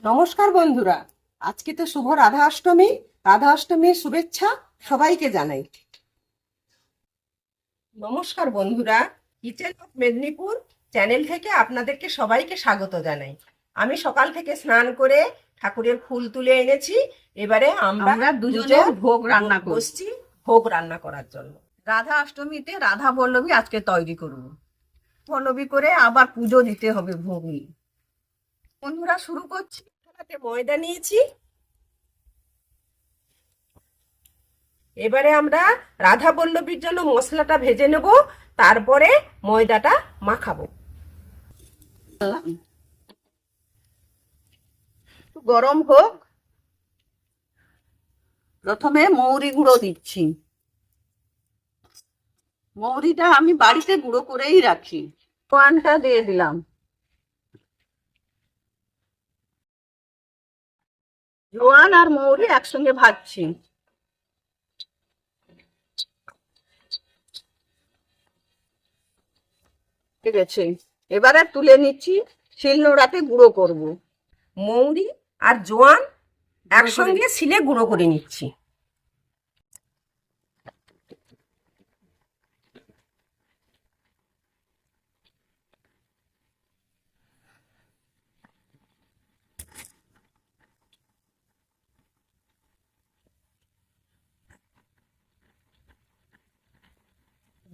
নমস্কার বন্ধুরা, আজকে তো শুভ রাধা অষ্টমী। রাধা অষ্টমীর শুভেচ্ছা সবাইকে জানাই। নমস্কার বন্ধুরা, কিচেন অফ মেদিনীপুর চ্যানেল থেকে আপনাদেরকে সবাইকে স্বাগত জানাই। আমি সকাল থেকে স্নান করে ঠাকুরের ফুল তুলে এনেছি। এবারে আমরা দুজনে ভোগ রান্না করছি, ভোগ রান্না করার জন্য। রাধা অষ্টমীতে রাধা বল্লভী আজকে তৈরি করব। বল্লভী করে আবার পুজো দিতে হবে ভোগ নিয়ে। বন্ধুরা শুরু করছি। থালাতে ময়দা নিয়েছি। এবারে আমরা রাধা বল্লভীর জন্য মশলাটা ভেজে নেব, তারপরে ময়দাটা মাখাবো। গরম হোক। প্রথমে মৌরি গুঁড়ো দিচ্ছি। মৌরিটা আমি বাড়িতে গুঁড়ো করেই রাখি। জোয়ানটা দিয়ে দিলাম। জোয়ান আর মৌরি একসঙ্গে ভাজছি। ঠিক আছে, এবারে তুলে নিচ্ছি, শিলনোড়াতে গুঁড়ো করব। মৌরি আর জোয়ান একসঙ্গে শিলে গুঁড়ো করে নিচ্ছি।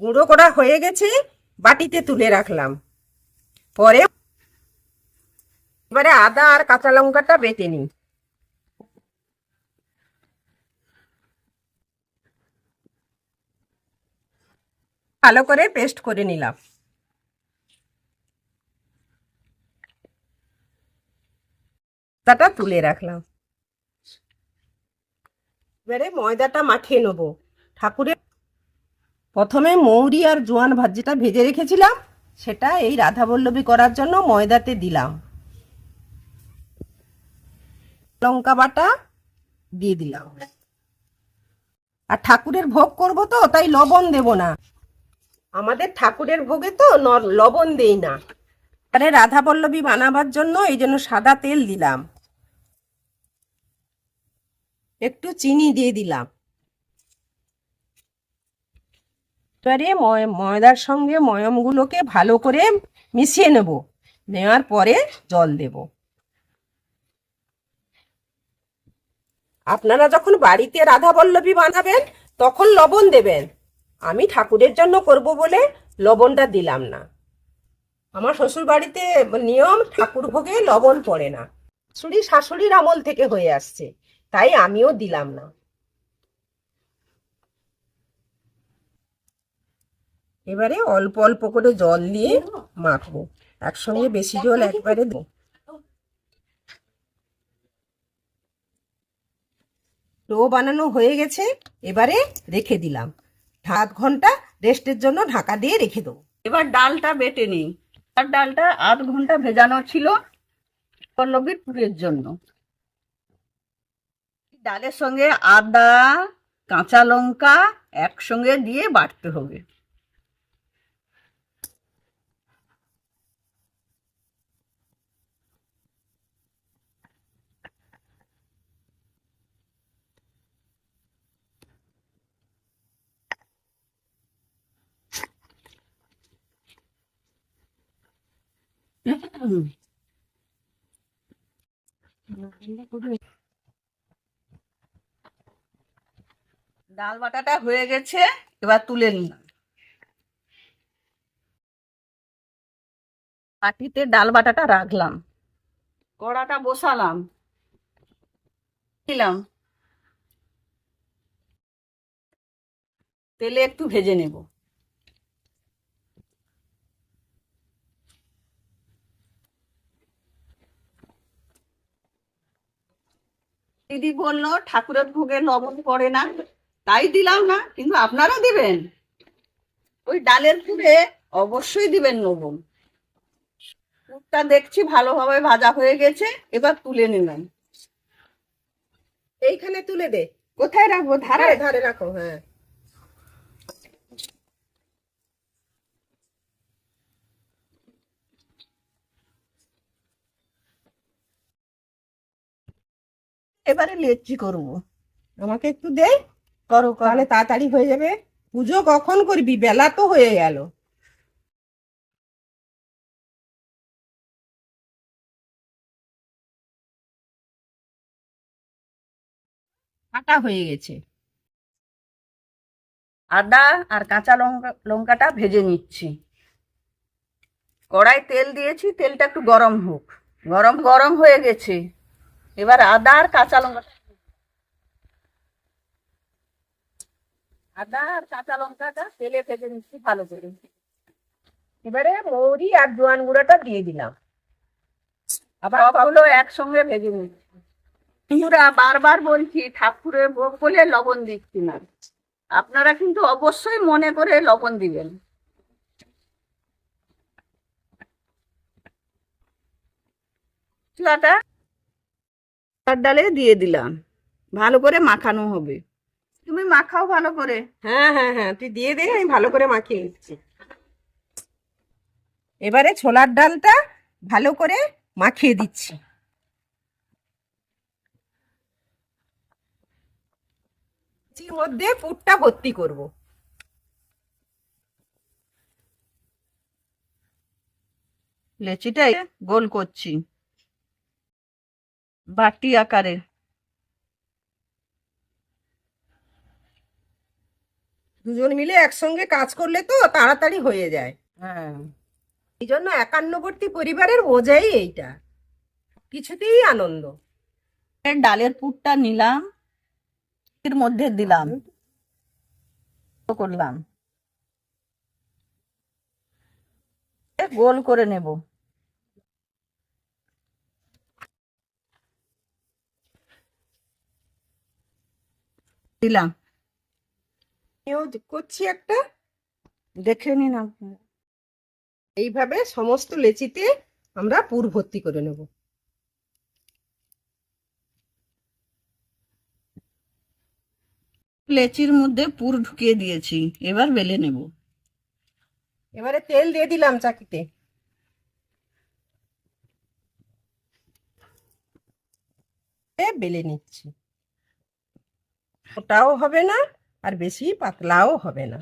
গুঁড়ো করা হয়ে গেছে, বাটিতে তুলে রাখলাম। পরে এবারে আদা আর কাঁচা লঙ্কাটা বেটে নিই। ভালো করে পেস্ট করে নিলাম। আদাটা তুলে রাখলাম। এবারে ময়দাটা মাখিয়ে নেব। ঠাকুরের প্রথমে মৌরি আর জোয়ান যেটা ভেজে রেখেছিলাম, সেটা এই রাধা বল্লভী করার জন্য ময়দাতে দিলাম। লঙ্কা বাটা দিয়ে দিলাম। আর ঠাকুরের ভোগ করব তো, তাই লবণ দেব না। আমাদের ঠাকুরের ভোগে তো লবণ দেই না। আরে রাধা বল্লভী বানাবার জন্য এই জন্য সাদা তেল দিলাম, একটু চিনি দিয়ে দিলাম। এবারে ময়দার সঙ্গে ময়মগুলোকে ভালো করে মিশিয়ে নেব। নেওয়ার পরে জল দেব। আপনারা যখন বাড়িতে রাধা বল্লভী বানাবেন তখন লবণ দেবেন। আমি ঠাকুরের জন্য করব বলে লবণটা দিলাম না। আমার শ্বশুর বাড়িতে নিয়ম, ঠাকুর ভোগে লবণ পড়ে না। শাশুড়ির আমল থেকে হয়ে আসছে, তাই আমিও দিলাম না। এবারে অল্প অল্প করে জল দিয়ে মাখবো, একসঙ্গে বেশি জল একবারে দেবো। ডো বানানো হয়ে গেছে, এবারে রেখে দিলাম। 7 ঘন্টা রেস্টের জন্য ঢাকা দিয়ে রেখে দেবো। এবার ডালটা বেটে নিই। আর ডালটা 8 ঘন্টা ভেজানো ছিল বল্লভীর পুরের জন্য। ডালের সঙ্গে আদা, কাঁচা লঙ্কা একসঙ্গে দিয়ে বাটতে হবে। ডাল বাটাটা হয়ে গেছে, এবার তুলে নিলাম। বাটিতে ডাল বাটাটা রাখলাম। কড়াটা বসালাম, দিলাম, তেলে একটু ভেজে নেব। দিদি বললো ঠাকুরের ভোগে লবণ পড়ে না, তাই দিলাম না, কিন্তু আপনারা দিবেন। ওই ডালের পুরে অবশ্যই দিবেন লবণ। পুরটা দেখছি ভালোভাবে ভাজা হয়ে গেছে, এবার তুলে নিলাম। এইখানে তুলে দে। কোথায় রাখবো? ধারে? ধারে রাখো, হ্যাঁ। এবারে লেচি করবো। আমাকে একটু দে, করো করো। তাহলে তাড়াতাড়ি হয়ে যাবে। পুজো কখন করবি? বেলা তো হয়ে গেল। কাটা হয়ে গেছে। আদা আর কাঁচা লঙ্কাটা ভেজে নিচ্ছি। কড়াই তেল দিয়েছি, তেলটা একটু গরম হোক। গরম গরম হয়ে গেছে। এবার আদা আর কাঁচা লঙ্কাটা তেলে ভেজে নিচ্ছি ভালো করে। এবারে মৌরি আর জোয়ান গুঁড়োটা দিয়ে দিলাম। আবার সবগুলো একসঙ্গে ভেজে নিচ্ছি। আমরা বারবার বলছি ঠাকুরের ভোগ বলে লবণ দিচ্ছি না। আপনারা কিন্তু অবশ্যই মনে করে লবণ দিবেন। মশলাটা ডালে দিয়ে দিলাম, ভালো করে মাখানো হবে। তুমি মাখাও ভালো করে। হ্যাঁ হ্যাঁ হ্যাঁ, তুই দিয়ে দে, আমি ভালো করে মাখিয়ে নিচ্ছি। এবারে ছোলার ডালটা ভালো করে মাখিয়ে দিচ্ছি। এর মধ্যে পুরটা ভর্তি করব। লেচিটা গোল করছি বাটি আকারে। দুজন মিলে একসঙ্গে কাজ করলে তো তাড়াতাড়ি হয়ে যায়। হ্যাঁ, এই জন্য একান্নবর্তী পরিবারের মজাই এইটা, কিছুতেই আনন্দ। ডালের পুরটা নিলাম, এর মধ্যে দিলাম, করলাম, গোল করে নেব। দিলাম, আমিও করছি একটা। দেখে নিন আপনারা। এইভাবে সমস্ত লেচিতে আমরা পুর ভর্তি করে নেব। লেচির মধ্যে পুর ঢুকিয়ে দিয়েছি, এবার বেলে নেব। এবারে তেল দিয়ে দিলাম চাকিতে। বেলে নিচ্ছি। ওটাও হবে না আর বেশি পাতলাও হবে না।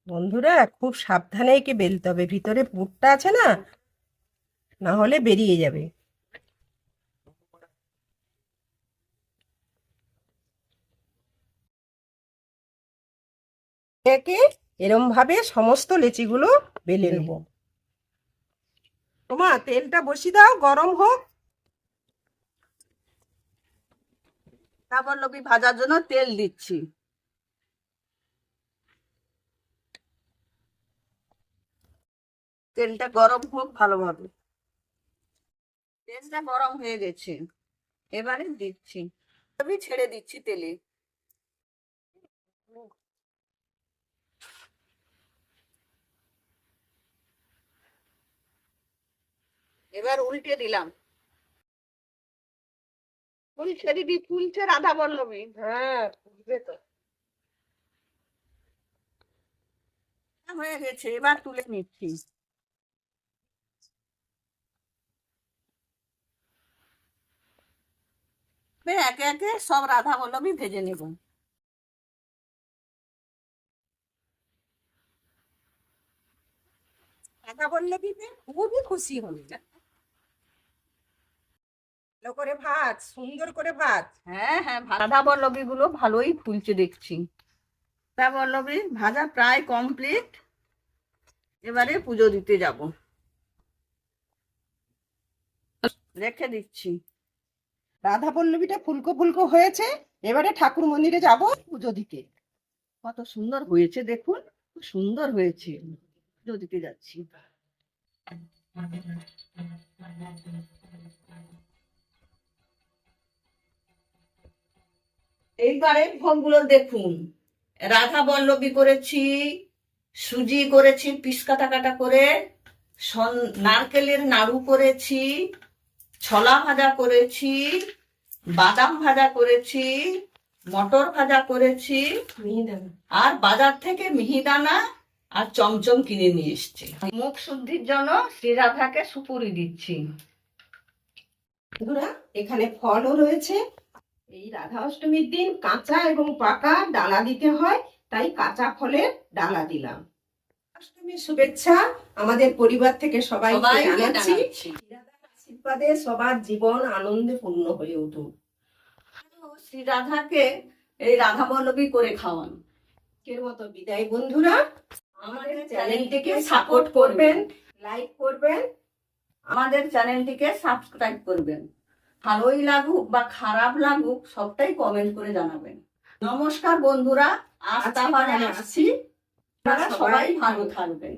বন্ধুরা, খুব সাবধানে একে বেলতে হবে, ভিতরে পুরটা আছে না, না হলে বেরিয়ে যাবে। একে এরম ভাবে সমস্ত লেচিগুলো বেলে নেব। তোমা তেলটা বসিয়ে দাও, গরম হোক। তারপর লবি ভাজার জন্য তেল দিচ্ছি। তেলটা গরম হোক ভালোভাবে। তেলটা গরম হয়ে গেছে, এবারে দিচ্ছি, আমি ছেড়ে দিচ্ছি তেলে। এবার উল্টে দিলাম। ফুলছে দিদি, ফুলছে রাধা বল্লভী। হ্যাঁ, ফুলবে তো। হয়ে গেছে, এবার তুলে নিচ্ছি। একে একে সব রাধা বল্লভী ভেজে নেব। রাধা বল্লভীতে খুবই খুশি হল। ভালো করে ভাজ, সুন্দর করে ভাজ। হ্যাঁ হ্যাঁ, রাধা বল্লভী গুলো ভালোই ফুলছে দেখছি। রাধা বল্লভী ভাজা প্রায় কমপ্লিট। এবারে পুজো দিতে যাব, রেখে দিচ্ছি। রাধা পল্লবীটা ফুলকো ফুলকো হয়েছে। এবারে ঠাকুর মন্দিরে যাব পুজো দিতে। কত সুন্দর হয়েছে দেখুন, খুব সুন্দর হয়েছে। পুজো দিতে যাচ্ছি। এইবারে ভোগগুলো দেখুন, রাধা বল্লভী করেছি, সুজি করেছি পিস কাটা কাটা করে, নারকেলের নাড়ু করেছি, ছোলা ভাজা করেছি, বাদাম ভাজা করেছি, মটর ভাজা করেছি, আর বাজার থেকে মিহিদানা আর চমচম কিনে নিয়ে এসছি। মুখ শুদ্ধির জন্য শ্রীরাধাকে সুপুরি দিচ্ছি। বন্ধুরা, এখানে ফলও রয়েছে, এই রাধা অষ্টমীর দিন কাঁচা এবং পাকা ডালা দিতে হয়, তাই কাঁচা ফলের ডালা দিলাম। অষ্টমীর শুভেচ্ছা আমাদের পরিবার থেকে সবাইকে সবাইকে জানাচ্ছি। জানাচ্ছি। রাধার আশীর্বাদে সবার জীবন আনন্দে পূর্ণ হয়ে উঠুক। শ্রী রাধাকে এই রাধা বল্লভী করে খাওয়ান। আজকের মতো বিদায় বন্ধুরা। আমাদের চ্যানেলটিকে সাপোর্ট করবেন, লাইক করবেন। আমাদের চ্যানেলটিকে সাবস্ক্রাইব করবেন। ভালোই লাগুক বা খারাপ লাগুক সবটাই কমেন্ট করে জানাবেন। নমস্কার বন্ধুরা, আজ তাহলে আসছি। আপনারা সবাই ভালো থাকবেন।